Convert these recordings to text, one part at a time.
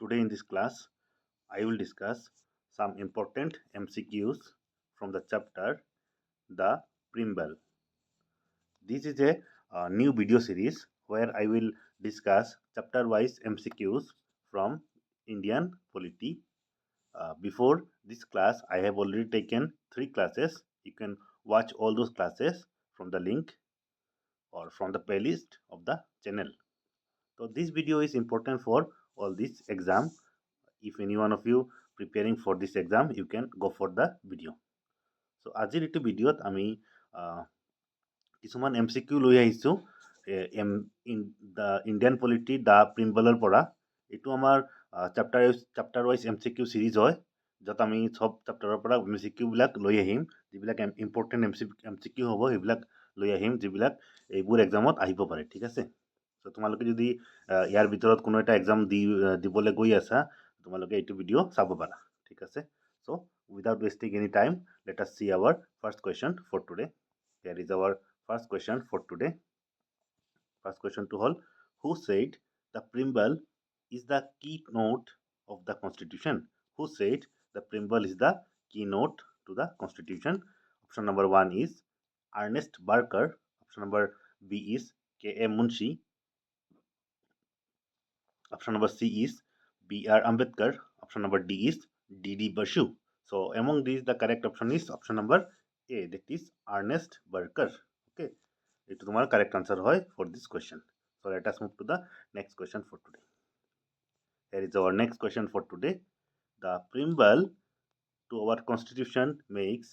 Today in this class, I will discuss some important MCQs from the chapter The Preamble. This is a new video series where I will discuss chapter-wise MCQs from Indian Polity. Before this class, I have already taken 3 classes. You can watch all those classes from the link or from the playlist of the channel. So this video is important for all this exam. If any one of you preparing for this exam, you can go for the video. So আজিৰ এইটো ভিডিঅ'ত আমি কিছুমান MCQ লৈ আহিছো the Indian polity the প্ৰিম্বলৰ পৰা। এইটো আমাৰ চেপ্টাৰ ৱাইজ MCQ সিৰিজ হয়, য'ত আমি সব চেপ্টাৰৰ পৰা MCQ বিলাক লৈ আহিম। যিবিলাক ইম্পৰ্টেণ্ট MCQ হ'ব সেইবিলাক লৈ আহিম, যিবিলাক এইবোৰ এক্সামত আহিব পাৰে, ঠিক আছে। তো তোমালোকে যদি ইয়াৰ ভিতৰত কোনো এটা এক্সাম দিবলৈ গৈ আছা, তোমালোকে এইটো ভিডিঅ' চাব পাৰা, ঠিক আছে। So without wasting any time, let us see our first question for today. Here is our first question for today. First question to all: who said the preamble is the keynote of the constitution? Who said the preamble is the keynote to the constitution? Option number 1 is Ernest Barker. Option number B is K.A. Munshi. Option number C is B.R. Ambedkar. Option number D is D.D. Basu. So among these, the correct option is option number A, that is Ernest Barker. Okay, it is the correct answer for this question. So let us move to the next question for today. Here is our next question for today. The preamble to our constitution makes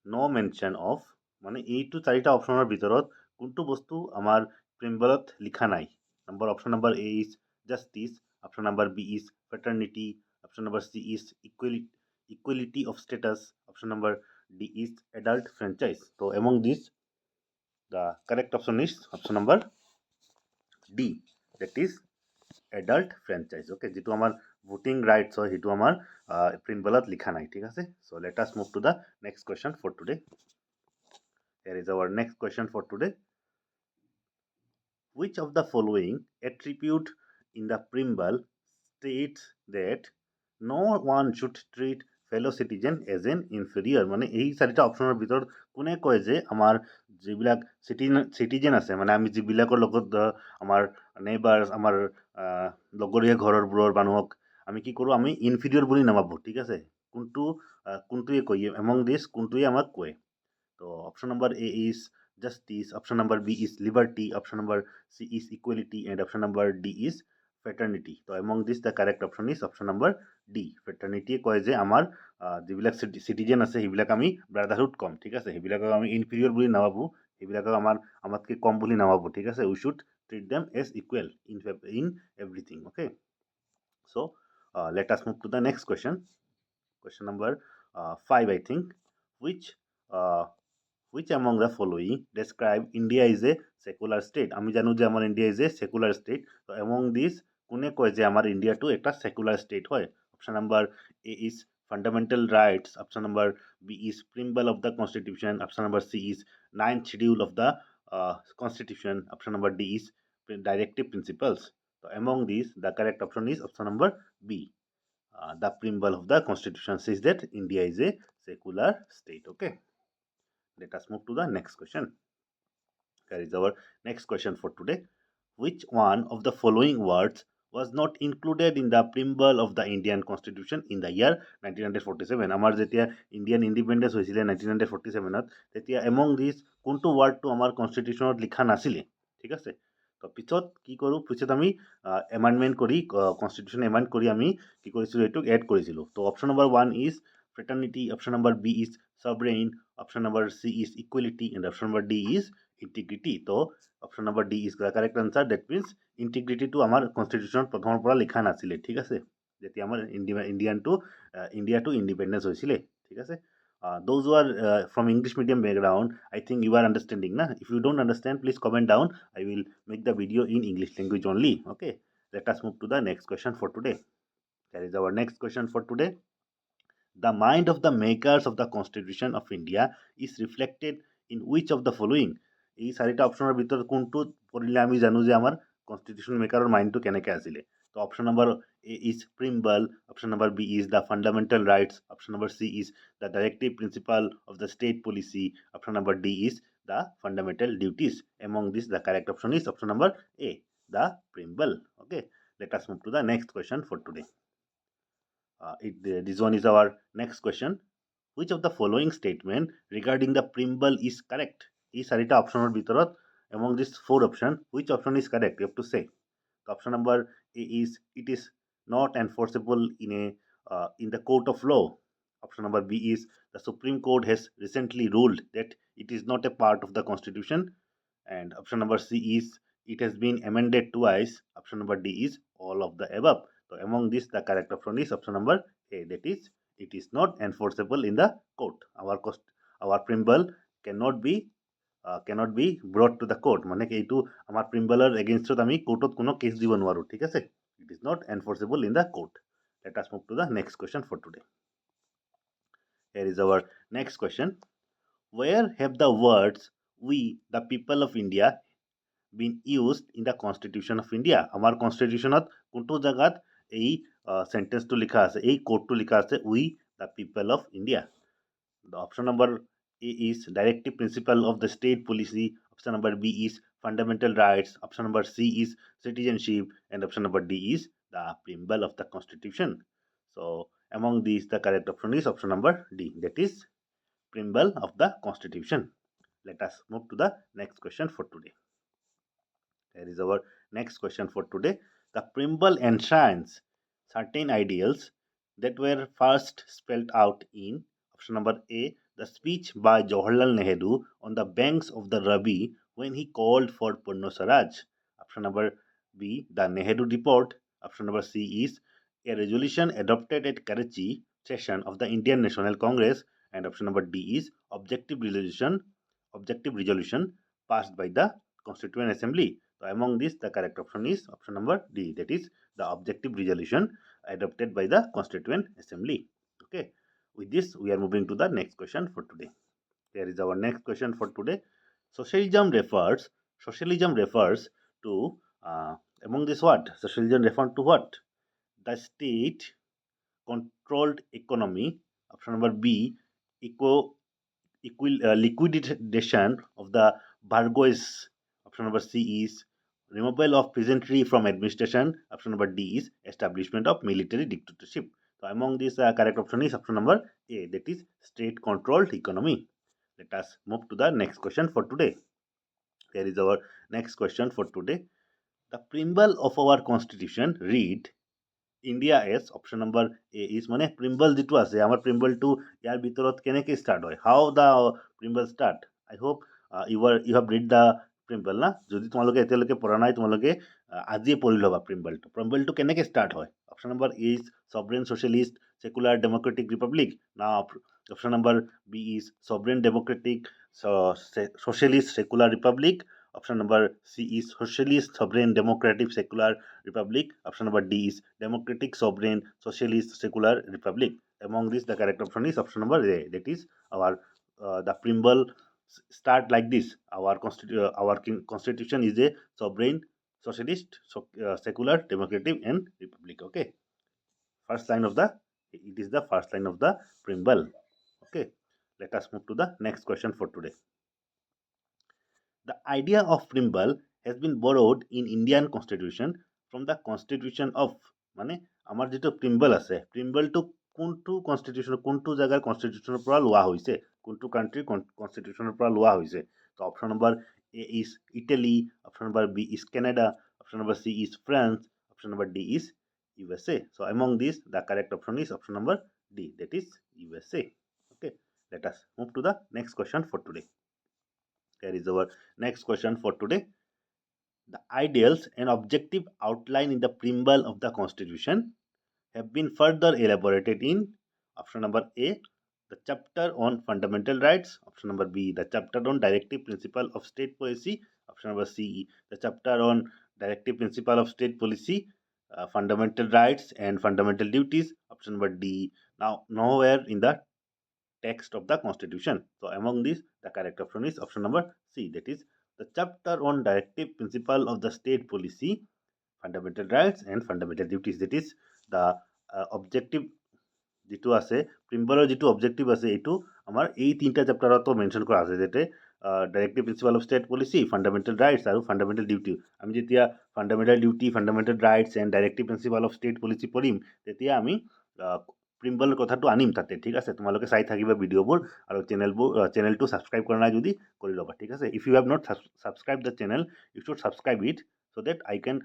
no mention of, মানে এইটো চাৰিটা অপশনৰ ভিতৰত কোনটো বস্তু আমাৰ প্ৰিম্বলত লিখা নাই। Option number A is justice. Option number B is fraternity. Option number C is equality of status. Option number D is adult franchise. So among these, the correct option is option number D, that is adult franchise. Okay, যেটো আমাৰ voting rights হয় হেতু আমাৰ প্ৰিম্বলত লিখা নাই, ঠিক আছে। So let us move to the next question for today. Here is our next question for today. Which of the following attribute in the preamble states that no one should treat fellow citizen as an inferior? মানে এই চাৰিটা অপশনৰ ভিতৰত কোনে কয় যে আমাৰ যিবিলাক citizen আছে, মানে আমি যিবিলাকৰ লগত আমাৰ নেইবাৰ্ছ, আমাৰ লগৰীয়া ঘৰৰবোৰৰ মানুহক আমি কি কৰোঁ, আমি ইনফিৰিয়ৰ বুলি নাভাবোঁ, ঠিক আছে। কোনটোৱে কয়, এমং দিছ কোনটোৱে আমাক কয়। তো option number A is justice. Option number B is liberty. Option number C is equality, and option number D is fraternity. So among this, the correct option is option number D, fraternity. কয় যে আমাৰ যিবিলাক citizen আছে সেইবিলাক আমি brotherhood কম, ঠিক আছে। সেইবিলাকক আমি ইনফিৰিয়ৰ বুলি নাভাবোঁ, সেইবিলাকক আমাতকৈ কম বুলি নাভাবোঁ, ঠিক আছে। We should treat them as equal in everything. Okay, so let us move to the next question. Question number 5, I think. Which among the following describe India is a secular state? আমি জানো যে আমার India is a secular state. তো among these কোনে কয় যে আমার ইন্ডিয়াটো একটা সেকুলার স্টেট হয়? Option number A is fundamental rights. Option number B is preamble of the constitution. Option number C is 9th schedule of the constitution. Option number D is directive principles. So among these, the correct option is option number B. The preamble of the constitution says that India is a secular state. Okay, let us move to the next question. Here is our next question for today. Which one of the following words was not included in the preamble of the Indian constitution in the year 1947? আমাৰ যেতিয়া Indian independence হৈছিলে 1947ত, তেতিয়া among these কোনটো ৱাৰ্ডটো আমাৰ কনষ্টিটিউশ্যনত লিখা নাছিলে, ঠিক আছে। তো পিছত কি কৰোঁ, পিছত আমি এমেণ্ডমেণ্ট কৰি কনষ্টিটিউশ্যন এমেণ্ড কৰি আমি কি কৰিছিলোঁ, এইটোক এড কৰিছিলোঁ। তো option number 1 is fraternity. Option number B is sovereign. Option number C is equality, and option number D is integrity. So option number D is the correct answer. That means integrity to আমাৰ কনষ্টিটিউশ্যনত প্ৰথমৰ পৰা লিখা নাছিলে, ঠিক আছে, যেতিয়া আমাৰ India two independence হৈছিলে, ঠিক আছে। Those who are from English medium background, I think you are understanding, na? If you don't understand, please comment down. I will make the video in English language only. Okay, let us move to the next question for today. Here is our next question for today. The mind of the makers of the Constitution of India is reflected in which of the following? এই চাৰিটা অপশ্যনৰ ভিতৰত কোনটো পঢ়িলে আমি জানো যে আমাৰ constitution মেকাৰৰ মাইণ্ডটো কেনেকৈ আছিলে। তো option number A is Preamble. Option number B is the fundamental rights. Option number C is the directive principle of the state policy. Option number D is the fundamental duties. Among these, the correct option is option number A, the Preamble. Okay, let us move to the next question for today. This one is our next question. Which of the following statement regarding the Preamble is correct? এই চাৰিটা অপশ্যনৰ ভিতৰত among these four options, which option is correct? You have to say. So option number A is it is not enforceable in the court of law. Option number B is the Supreme Court has recently ruled that it is not a part of the Constitution. And option number C is it has been amended twice. Option number D is all of the above. So among these, the correct option is option number A, that is it is not enforceable in the court. Our Preamble cannot be brought to the court. মানে এইটো আমাৰ প্ৰিম্বলৰ এগেইনষ্টত আমি কোৰ্টত কোনো case দিব নোৱাৰো, ঠিক আছে? It is not enforceable in the court. Let us move to the next question for today. Here is our next question. Where have the words we the people of India been used in the Constitution of India? আমাৰ কনষ্টিটিউশ্যনত কোনটো জাগাত এই সেন্টেন্সটো লিখা আছে, এই কোডটো লিখা আছে, we the people of India? The option number A is directive principle of the state policy. Option number B is fundamental rights. Option number C is citizenship. And option number D is the preamble of the Constitution. So among these, the correct option is option number D, that is preamble of the Constitution. Let us move to the next question for today. Here is our next question for today. The preamble enshrines certain ideals that were first spelled out in option number A, the speech by Jawaharlal Nehru on the banks of the Ravi when he called for Purno Swaraj. Option number B, the Nehru report. Option number C is a resolution adopted at Karachi session of the Indian National Congress. And option number D is objective resolution passed by the Constituent Assembly. So among these, the correct option is option number D, that is the objective resolution adopted by the Constituent Assembly. Okay. With this, we are moving to the next question for today. Here is our next question for today. Socialism refers to among this what? Socialism refers to what? The state controlled economy. Option number B, liquidation of the bourgeois. Option number C is removal of peasantry from administration. Option number D is establishment of military dictatorship. So among these, correct option is option number A, that is state controlled economy. Let us move to the next question for today. Here is our next question for today. The preamble of our Constitution read India as option number A is মানে প্ৰিম্বল যিটো আছে আমাৰ প্ৰিম্বলটো ইয়াৰ ভিতৰত কেনেকৈ start হয়, how the preamble start? I hope you have read the preamble না? যদি তোমালোকে এতিয়ালৈকে পঢ়া নাই, তোমালোকে আজিয়ে পঢ়ি ল'বা প্ৰিম্বলটো কেনেকৈ ষ্টাৰ্ট হয়। Option number A is sovereign socialist secular democratic republic. না option number B is sovereign democratic socialist secular republic. Option number C is socialist sovereign democratic secular republic. Option number D is democratic sovereign socialist secular republic. Among these, the correct option is option number A, that is our the preamble start like this. Our constitution is a sovereign socialist secular democratic and republic. Okay, it is the first line of the preamble. Okay, let us move to the next question for today. The idea of preamble has been borrowed in Indian constitution from the constitution of মানে আমাৰ যেটো preamble আছে, preamble to কোনটো constitution কোনটো জায়গাৰ constitution পৰা লোৱা হৈছে, কোনটো country constitution পৰা লোৱা হৈছে। So option number A is Italy, option number B is Canada, option number C is France, option number D is USA. So among these, the correct option is option number D, that is USA. Okay, let us move to the next question for today. Here is our next question for today. The ideals and objective outlined in the preamble of the Constitution have been further elaborated in option number A, the chapter on fundamental rights. Option number B, the chapter on directive principle of state policy. Option number C, the chapter on directive principle of state policy, fundamental rights and fundamental duties. Option number D, now nowhere in the text of the Constitution. So among these, the correct option is option number C, that is the chapter on directive principle of the state policy, fundamental rights and fundamental duties, that is the objective যিটো আছে প্ৰিম্বলৰ যিটো objective আছে এইটো আমাৰ এই তিনিটা চেপ্টাৰতো mention কৰা আছে, যাতে directive principal of state policy, fundamental rights আৰু ফাণ্ডামেণ্টেল ডিউটি। আমি যেতিয়া fundamental duty, fundamental rights and directive principal of state policy পঢ়িম, তেতিয়া আমি প্ৰিম্বলৰ কথাটো আনিম তাতে। ঠিক আছে, তোমালোকে চাই থাকিবা ভিডিঅ'বোৰ, আৰু চেনেলটো ছাবস্ক্ৰাইব কৰা নাই যদি কৰি ল'বা। ঠিক আছে, if you have not subscribe the channel, you should subscribe it so that I can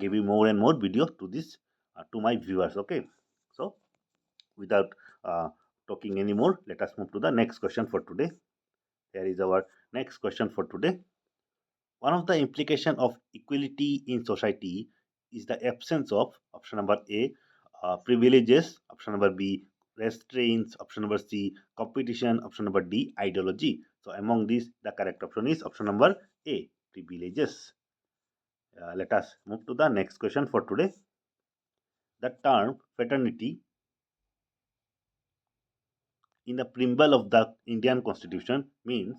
give you more and more video to this to my viewers. Okay, so without talking anymore, let us move to the next question for today. Here is our next question for today. One of the implication of equality in society is the absence of option number A, privileges, option number B, restraints, option number C, competition, option number D, ideology. So among these, the correct option is option number A, privileges. Let us move to the next question for today. The term fraternity in the preamble of the Indian Constitution means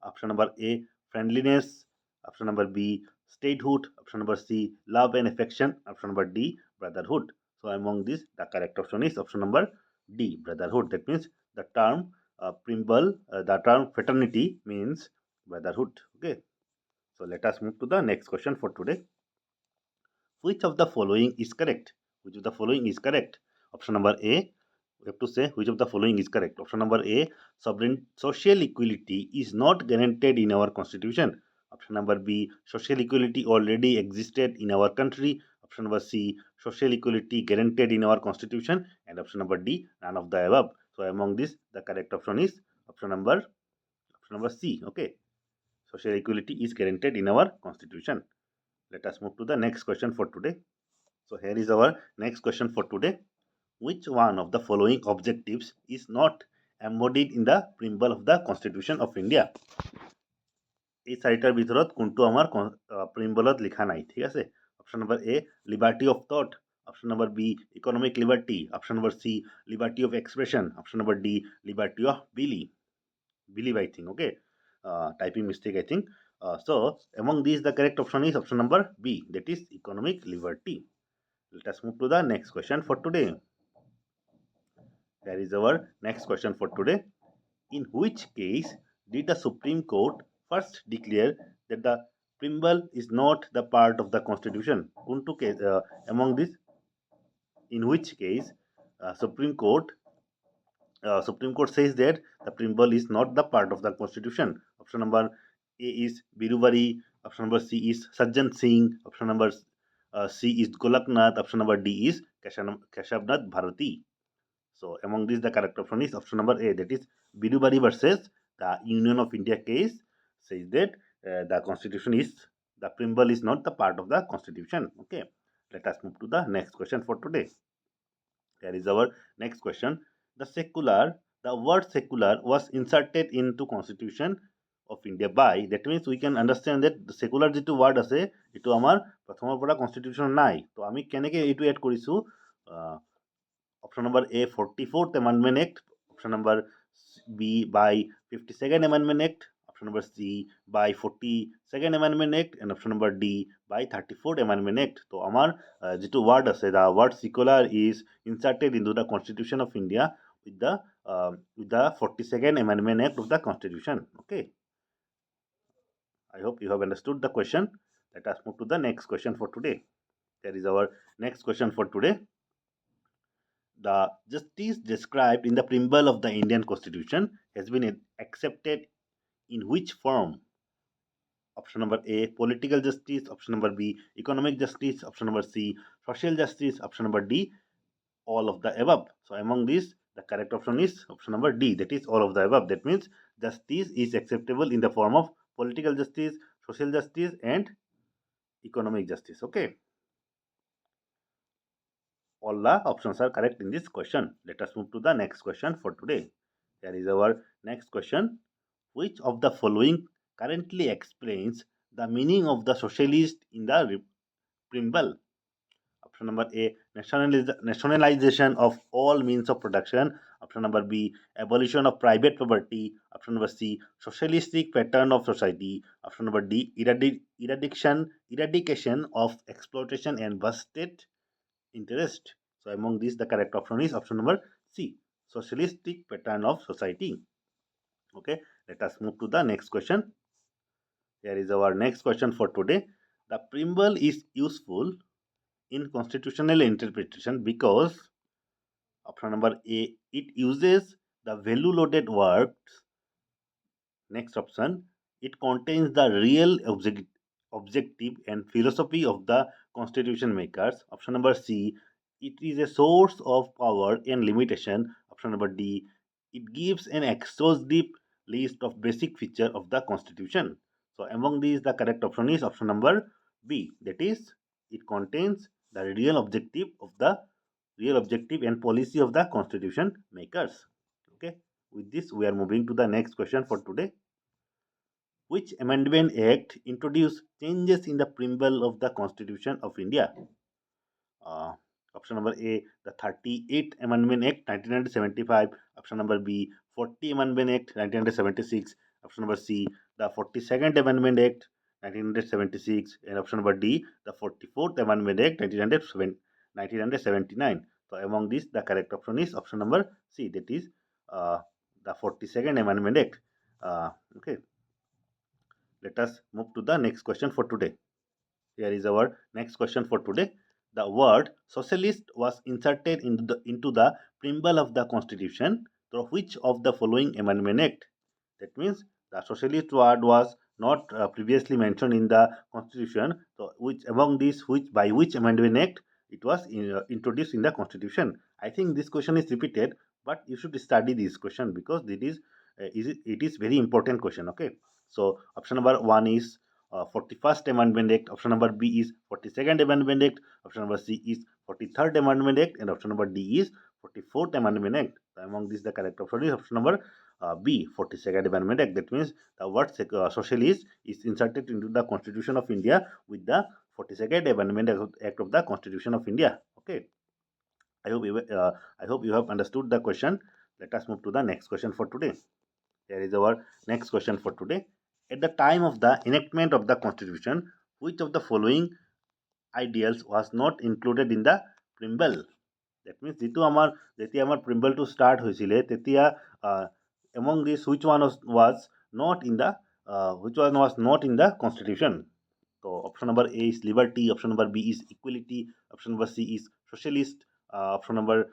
option number A, friendliness, option number B, statehood, option number C, love and affection, option number D, brotherhood. So among these, the correct option is option number D, brotherhood. That means the term preamble, the term fraternity means brotherhood. Okay, so let us move to the next question for today. Which of the following is correct? Which of the following is correct? Option number A, we have to say which of the following is correct. Option number A, sovereign social equality is not guaranteed in our constitution. Option number B, social equality already existed in our country. Option number C, social equality guaranteed in our constitution. And option number D, none of the above. So among this, the correct option is option number C. Okay, social equality is guaranteed in our constitution. Let us move to the next question for today. So here is our next question for today. Which one of the following objectives is not embodied in the preamble of the Constitution of India? এই চাৰিটাৰ ভিতৰত কোনটো আমাৰ প্ৰিম্বলত লিখা নাই। ঠিক আছে, option number A, liberty of thought, option number B, economic liberty, option number C, liberty of expression, option number D, liberty of believe, I think. Okay, typing mistake, I think. So among these, the correct option is option number B, that is economic liberty. Let us move to the next question for today. There is our next question for today. In which case did the Supreme Court first declare that the preamble is not the part of the Constitution? Kuntu case, among this, in which case Supreme Court says that the preamble is not the part of the Constitution? Option number A is Birubari, option number C is Sajjan Singh, option number C is Golaknath, option number D is Keshavnath Bharati. So among these, the correct option is option number A, that is Birubari versus the Union of India case says that the preamble is not the part of the Constitution. Okay, let us move to the next question for today. Here is our next question. The word secular was inserted into Constitution of India by, that means we can understand that the secular যিটো word আছে এইটো আমাৰ প্ৰথমৰ পৰা constitution নাই, তো আমি কেনেকৈ এইটো এড কৰিছোঁ? Option number A, 44th Amendment Act, option number B, by 52nd Amendment Act, option number C, by 42nd Amendment Act, and option number D, by 34th Amendment Act. So our jitu word ase, the word secular is inserted into the Constitution of India with the 42nd Amendment Act of the Constitution. Okay, I hope you have understood the question. Let us move to the next question for today. There is our next question for today. The justice described in the preamble of the Indian Constitution has been accepted in which form? Option number A, political justice, option number B, economic justice, option number C, social justice, option number D, all of the above. So among these, the correct option is option number D, that is all of the above. That means justice is acceptable in the form of political justice, social justice, and economic justice. Okay, all the options are correct in this question. Let us move to the next question for today. Here is our next question. Which of the following currently explains the meaning of the socialist in the preamble? Option number A, nationalization of all means of production. Option number B, abolition of private property. Option number C, socialistic pattern of society. Option number D, eradication of exploitation and wasted interest. So among these, the correct option is option number C, socialistic pattern of society. Okay, let us move to the next question. Here is our next question for today. The preamble is useful in constitutional interpretation because option number A, it uses the value loaded words. Next option, it contains the real objective and philosophy of the constitution makers. Option number C, it is a source of power and limitation. Option number D, it gives an exhaustive list of basic features of the constitution. So among these, the correct option is option number B, that is, it contains the real objective and policy of the constitution makers. Okay, with this, we are moving to the next question for today. Which Amendment Act introduced changes in the preamble of the Constitution of India? Uh, Option number A, the 38th Amendment Act 1975. Option number B, 40th Amendment Act 1976. Option number C, the 42nd Amendment Act 1976. And option number D, the 44th Amendment Act 1979. So among these, the correct option is option number C, that is the 42nd Amendment Act. Okay. Let us move to the next question for today. Here is our next question for today. The word socialist was inserted into the preamble of the Constitution through which of the following Amendment Act? That means the socialist word was not previously mentioned in the Constitution. So, which among these, by which Amendment Act it was introduced in the Constitution? I think this question is repeated, but you should study this question because it is very important question. Okay, so option number 1 is 41st Amendment Act. Option number B is 42nd Amendment Act. Option number C is 43rd Amendment Act. And option number D is 44th Amendment Act. So among these, the correct option is option number B, 42nd Amendment Act. That means the word socialist is inserted into the Constitution of India with the 42nd Amendment Act of the Constitution of India. Okay. I hope you have understood the question. Let us move to the next question for today. Here is our next question for today. At the time of the enactment of the Constitution, which of the following ideals was not included in the preamble? That means যেতিয়া আমাৰ preamble to start হৈছিলে তেতিয়া among these which one was not in the Constitution? So option number A is liberty, option number B is equality, option number C is socialist, option number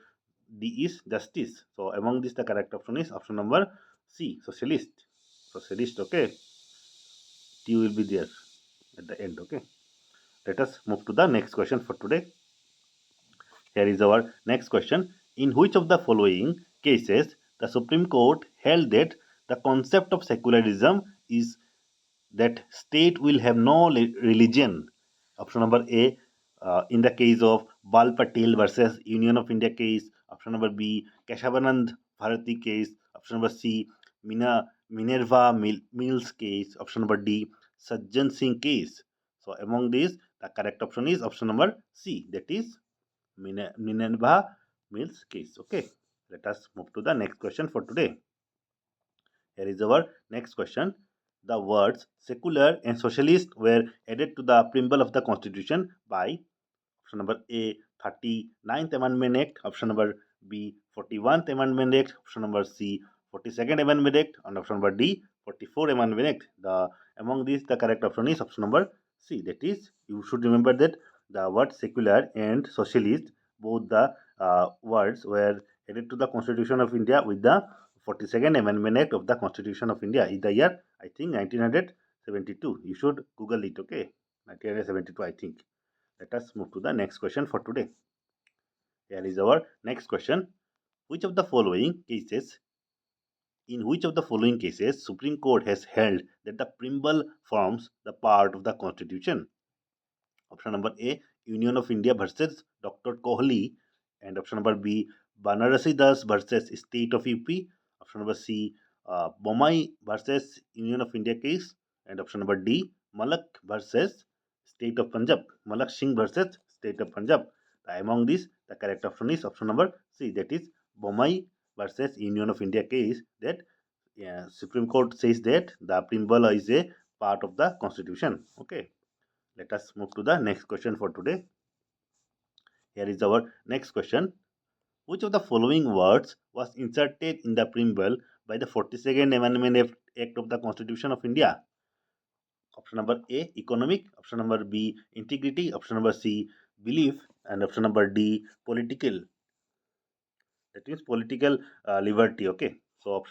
D is justice. So among these, the correct option is option number C, socialist. Okay. T will be there at the end. Okay. Let us move to the next question for today. Here is our next question. In which of the following cases the Supreme Court held that the concept of secularism is that state will have no religion? Option number A, in the case of Bal Patel versus Union of India case. Option number B, Keshavanand Bharati case. Option number C, Minerva Mills case. Option number D, Sajjan Singh case. So among these, the correct option is option number C, that is Minerva Mills case. Okay, let us move to the next question for today. Here is our next question. The words secular and socialist were added to the preamble of the Constitution by option number A, 39th Amendment Act. Option number B, 41st Amendment Act. Option number C, 42nd Amendment Act. And option number D, 44th Amendment Act. Among these, the correct option is option number C. That is, you should remember that the word secular and socialist, both the words were added to the Constitution of India with the 42nd Amendment Act of the Constitution of India in the year, I think, 1972. You should Google it. Okay, 1972, I think. Let us move to the next question for today. Here is our next question. In which of the following cases Supreme Court has held that the preamble forms the part of the Constitution? Option number A, Union of India versus Dr. Kohli. And option number B, Banarasi Das versus State of UP. Option number C, Bomai versus Union of India case. And option number D, Malak versus State of Punjab. Malak Singh versus State of Punjab. Among these, the correct option is option number C, that is Bomai versus Union of India case, that Supreme Court says that the preamble is a part of the Constitution. Okay. Let us move to the next question for today. Here is our next question. Which of the following words was inserted in the preamble by the 42nd Amendment Act of the Constitution of India? Option number A, economic. Option number B, integrity. Option number C, belief. And option number D, political. That means political liberty. Okay. So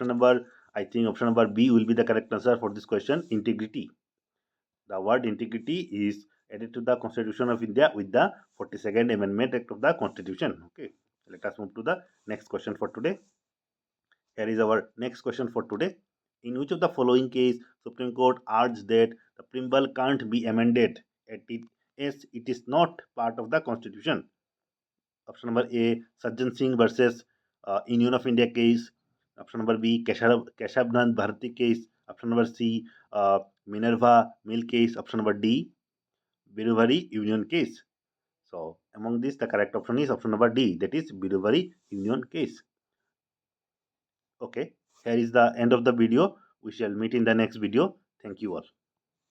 I think option number B will be the correct answer for this question, integrity. The word integrity is added to the Constitution of India with the 42nd Amendment Act of the Constitution. Okay. Let us move to the next question for today. Here is our next question for today. In which of the following case Supreme Court urged that the preamble can't be amended as it is not part of the Constitution? Option number A, Sajjan Singh versus Union of India case. Option number B, Keshavnand Bharati case. Option number C, Minerva Mill case. Option number D, Birubari Union case. So among these, the correct option is option number D, that is Birubari Union case. Okay, here is the end of the video. We shall meet in the next video. Thank you all.